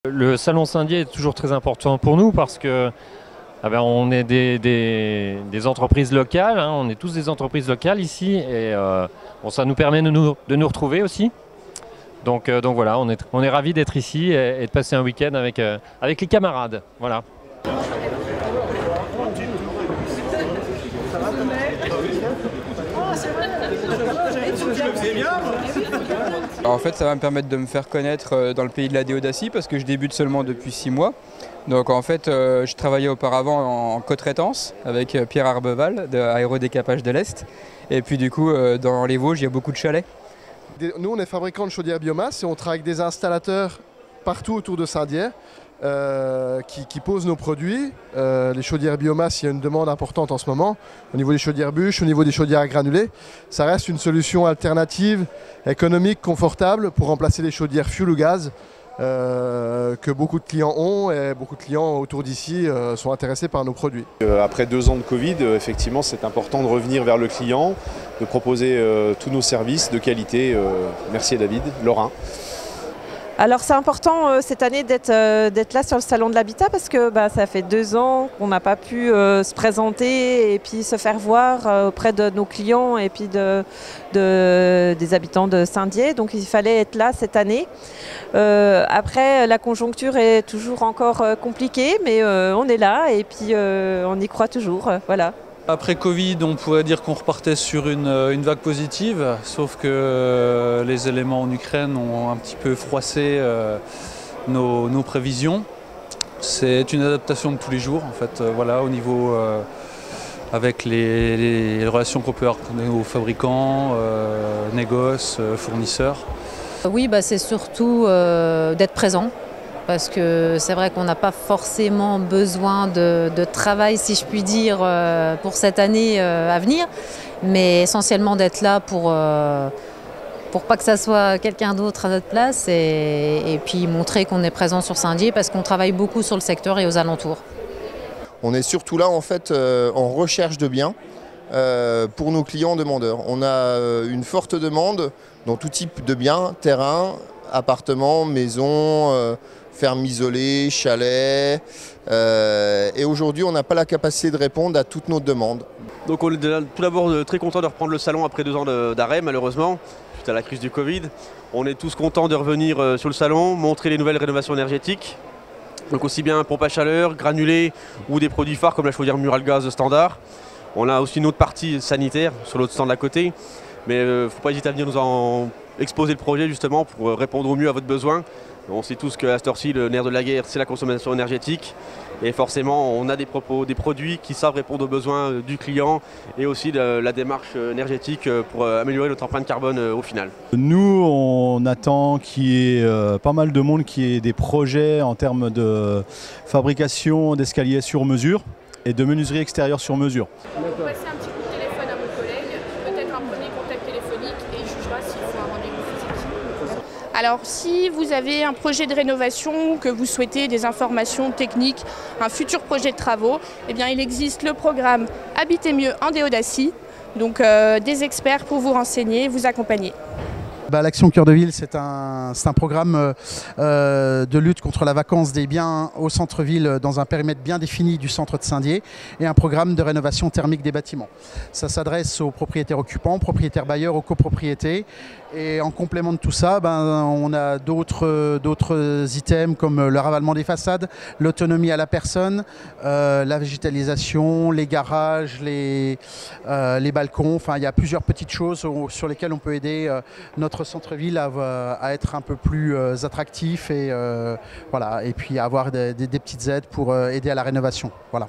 Le salon Saint-Dié est toujours très important pour nous parce que on est des entreprises locales, hein, on est tous des entreprises locales ici et ça nous permet de nous retrouver aussi. Donc voilà, on est ravis d'être ici et de passer un week-end avec les camarades. Voilà. Alors en fait, ça va me permettre de me faire connaître dans le pays de la déodacie parce que je débute seulement depuis 6 mois. Donc en fait, je travaillais auparavant en co-traitance avec Pierre Arbeval de Aérodécapage de l'Est. Et puis du coup, dans les Vosges, il y a beaucoup de chalets. Nous, on est fabricants de chaudières biomasse et on travaille avec des installateurs partout autour de Saint-Dié qui posent nos produits. Les chaudières biomasse, il y a une demande importante en ce moment au niveau des chaudières bûches, au niveau des chaudières granulées. Ça reste une solution alternative, économique, confortable pour remplacer les chaudières fuel ou gaz que beaucoup de clients ont et beaucoup de clients autour d'ici sont intéressés par nos produits. Après 2 ans de Covid, effectivement, c'est important de revenir vers le client, de proposer tous nos services de qualité. Merci à David, Laurent. Alors c'est important cette année d'être là sur le salon de l'habitat parce que ça fait 2 ans qu'on n'a pas pu se présenter et puis se faire voir auprès de nos clients et puis des habitants de Saint-Dié. Donc il fallait être là cette année. Après la conjoncture est toujours encore compliquée mais on est là et puis on y croit toujours. Voilà. Après Covid, on pourrait dire qu'on repartait sur une vague positive, sauf que les éléments en Ukraine ont un petit peu froissé nos prévisions. C'est une adaptation de tous les jours, en fait, voilà, au niveau avec les relations qu'on peut avoir avec nos fabricants, négoces, fournisseurs. Oui, c'est surtout d'être présent. Parce que c'est vrai qu'on n'a pas forcément besoin de travail, si je puis dire, pour cette année à venir, mais essentiellement d'être là pour pas que ça soit quelqu'un d'autre à notre place et puis montrer qu'on est présent sur Saint-Dié parce qu'on travaille beaucoup sur le secteur et aux alentours. On est surtout là en fait en recherche de biens pour nos clients demandeurs. On a une forte demande dans tout type de biens, terrains, appartements, maisons, fermes isolées, chalets. Et aujourd'hui, on n'a pas la capacité de répondre à toutes nos demandes. Donc on est tout d'abord très content de reprendre le salon après 2 ans d'arrêt, malheureusement, suite à la crise du Covid. On est tous contents de revenir sur le salon, montrer les nouvelles rénovations énergétiques. Donc aussi bien pompe à chaleur, granulés ou des produits phares comme la chaudière murale gaz standard. On a aussi une autre partie sanitaire sur l'autre stand à côté. Mais il ne faut pas hésiter à venir nous en exposer le projet justement pour répondre au mieux à votre besoin. On sait tous qu'à cette heure-ci, le nerf de la guerre, c'est la consommation énergétique. Et forcément, on a des produits qui savent répondre aux besoins du client et aussi de la démarche énergétique pour améliorer notre empreinte carbone au final. Nous, on attend qu'il y ait pas mal de monde qui ait des projets en termes de fabrication d'escaliers sur mesure et de menuiserie extérieure sur mesure. Passer un petit coup de téléphone à mon collègue, peut-être un premier contact téléphonique et il jugera s'il faut un rendez-vous physique. Alors si vous avez un projet de rénovation, que vous souhaitez des informations techniques, un futur projet de travaux, eh bien il existe le programme Habiter mieux en déodacie, donc des experts pour vous renseigner et vous accompagner. L'Action Cœur de Ville, c'est un programme de lutte contre la vacance des biens au centre-ville dans un périmètre bien défini du centre de Saint-Dié et un programme de rénovation thermique des bâtiments. Ça s'adresse aux propriétaires occupants, propriétaires bailleurs, aux copropriétés. Et en complément de tout ça, on a d'autres items comme le ravalement des façades, l'autonomie à la personne, la végétalisation, les garages, les balcons. Enfin, il y a plusieurs petites choses sur lesquelles on peut aider notre centre-ville à être un peu plus attractif et, voilà, et puis avoir des petites aides pour aider à la rénovation. Voilà.